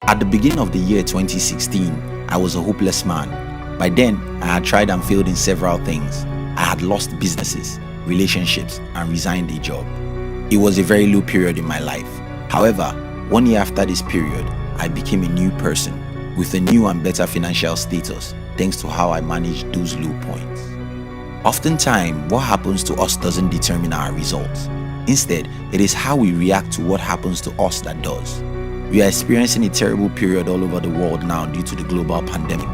At the beginning of the year 2016, I was a hopeless man. By then, I had tried and failed in several things. I had lost businesses, relationships, and resigned a job. It was a very low period in my life. However, 1 year after this period, I became a new person with a new and better financial status thanks to how I managed those low points. Oftentimes, what happens to us doesn't determine our results. Instead, it is how we react to what happens to us that does. We are experiencing a terrible period all over the world now due to the global pandemic.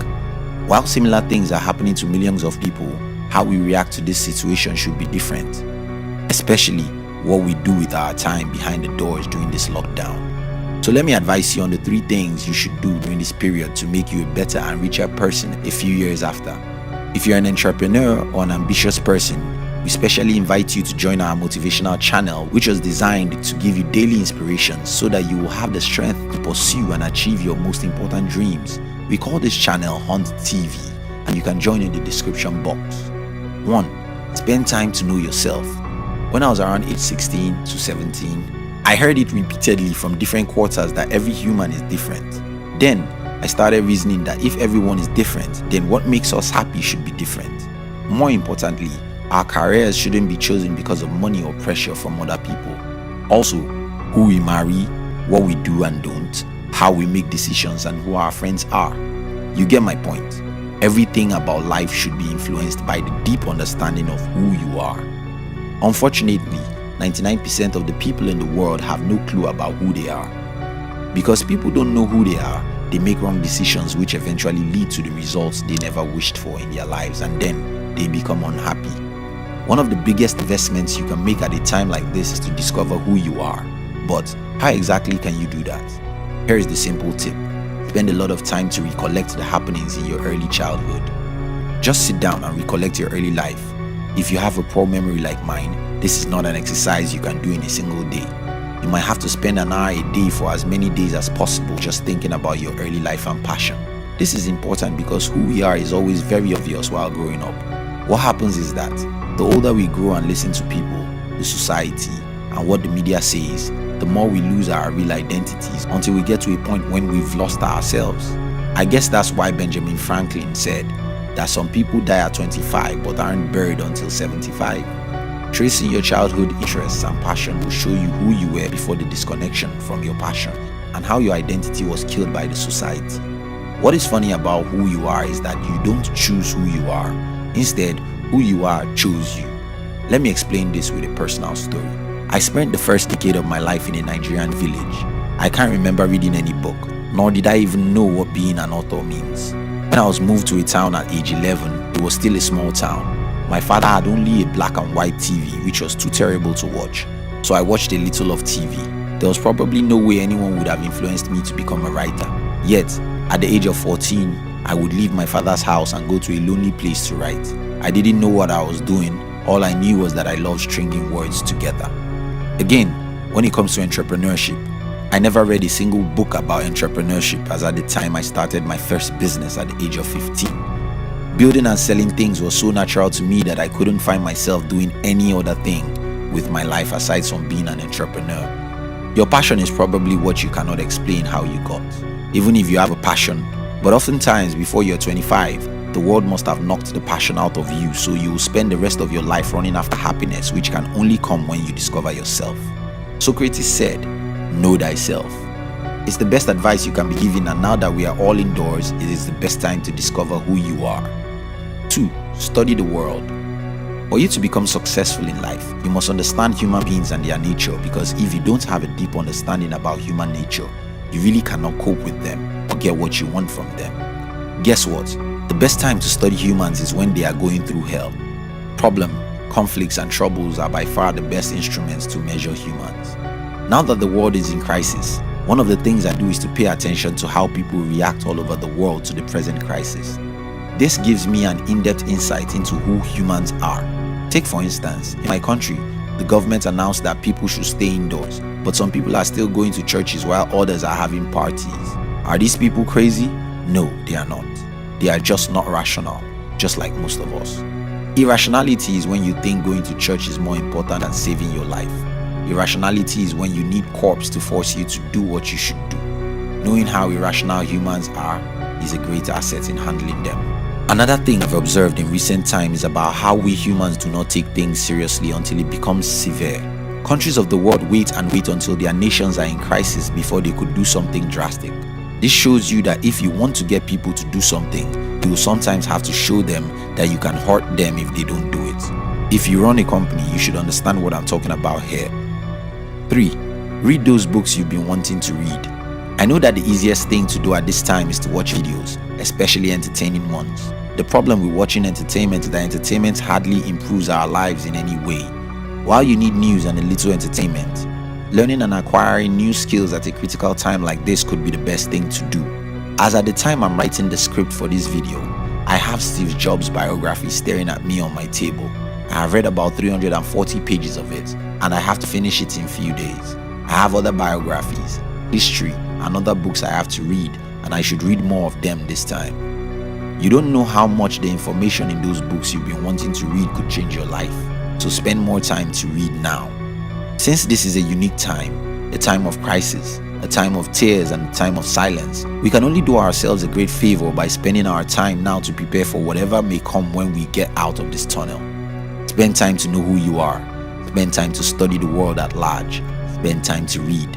While similar things are happening to millions of people, how we react to this situation should be different, especially what we do with our time behind the doors during this lockdown. So let me advise you on the 3 things you should do during this period to make you a better and richer person a few years after. If you're an entrepreneur or an ambitious person, we specially invite you to join our motivational channel, which was designed to give you daily inspiration so that you will have the strength to pursue and achieve your most important dreams. We call this channel Hunt TV, and you can join in the description box. 1. Spend time to know yourself. When I was around age 16 to 17, I heard it repeatedly from different quarters that every human is different. Then, I started reasoning that if everyone is different, then what makes us happy should be different. More importantly, our careers shouldn't be chosen because of money or pressure from other people. Also, who we marry, what we do and don't, how we make decisions, and who our friends are. You get my point. Everything about life should be influenced by the deep understanding of who you are. Unfortunately, 99% of the people in the world have no clue about who they are. Because people don't know who they are, they make wrong decisions which eventually lead to the results they never wished for in their lives, and then they become unhappy. One of the biggest investments you can make at a time like this is to discover who you are. But how exactly can you do that? Here is the simple tip. Spend a lot of time to recollect the happenings in your early childhood. Just sit down and recollect your early life. If you have a poor memory like mine, this is not an exercise you can do in a single day. You might have to spend an hour a day for as many days as possible just thinking about your early life and passion. This is important because who we are is always very obvious while growing up. What happens is that the older we grow and listen to people, the society, and what the media says, the more we lose our real identities until we get to a point when we've lost ourselves. I guess that's why Benjamin Franklin said that some people die at 25 but aren't buried until 75. Tracing your childhood interests and passion will show you who you were before the disconnection from your passion and how your identity was killed by the society. What is funny about who you are is that you don't choose who you are. Instead, who you are chose you. Let me explain this with a personal story. I spent the first decade of my life in a Nigerian village. I can't remember reading any book, nor did I even know what being an author means. When I was moved to a town at age 11, it was still a small town. My father had only a black and white TV, which was too terrible to watch, so I watched a little of TV. There was probably no way anyone would have influenced me to become a writer. Yet, at the age of 14, I would leave my father's house and go to a lonely place to write. I didn't know what I was doing. All I knew was that I loved stringing words together. Again, when it comes to entrepreneurship, I never read a single book about entrepreneurship, as at the time I started my first business at the age of 15. Building and selling things was so natural to me that I couldn't find myself doing any other thing with my life aside from being an entrepreneur. Your passion is probably what you cannot explain how you got, even if you have a passion. But oftentimes, before you're 25, the world must have knocked the passion out of you, so you will spend the rest of your life running after happiness, which can only come when you discover yourself. Socrates said, "Know thyself." It's the best advice you can be given, and now that we are all indoors, it is the best time to discover who you are. 2. Study the world. For you to become successful in life, you must understand human beings and their nature, because if you don't have a deep understanding about human nature, you really cannot cope with them or get what you want from them. Guess what? The best time to study humans is when they are going through hell. Problem, conflicts, and troubles are by far the best instruments to measure humans. Now that the world is in crisis, one of the things I do is to pay attention to how people react all over the world to the present crisis. This gives me an in-depth insight into who humans are. Take for instance, in my country, the government announced that people should stay indoors, but some people are still going to churches while others are having parties. Are these people crazy? No, they are not. They are just not rational, just like most of us. Irrationality is when you think going to church is more important than saving your life. Irrationality is when you need corpse to force you to do what you should do. knowing how irrational humans are is a great asset in handling them. Another thing I've observed in recent time is about how we humans do not take things seriously until it becomes severe. Countries of the world wait and wait until their nations are in crisis before they could do something drastic. This shows you that if you want to get people to do something, you will sometimes have to show them that you can hurt them if they don't do it. If you run a company, you should understand what I'm talking about here. 3. Read those books you've been wanting to read. I know that the easiest thing to do at this time is to watch videos, especially entertaining ones. The problem with watching entertainment is that entertainment hardly improves our lives in any way. While you need news and a little entertainment, learning and acquiring new skills at a critical time like this could be the best thing to do. As at the time I'm writing the script for this video, I have Steve Jobs' biography staring at me on my table. I have read about 340 pages of it, and I have to finish it in a few days. I have other biographies, history, and other books I have to read, and I should read more of them this time. You don't know how much the information in those books you've been wanting to read could change your life, so spend more time to read now. Since this is a unique time, a time of crisis, a time of tears and a time of silence, we can only do ourselves a great favor by spending our time now to prepare for whatever may come when we get out of this tunnel. Spend time to know who you are. Spend time to study the world at large. Spend time to read.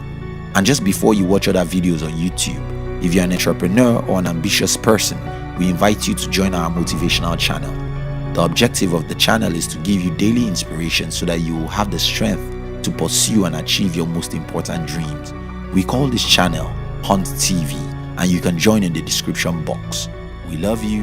And just before you watch other videos on YouTube, if you're an entrepreneur or an ambitious person, we invite you to join our motivational channel. The objective of the channel is to give you daily inspiration so that you will have the strength to pursue and achieve your most important dreams. We call this channel Hunt TV, and you can join in the description box. We love you.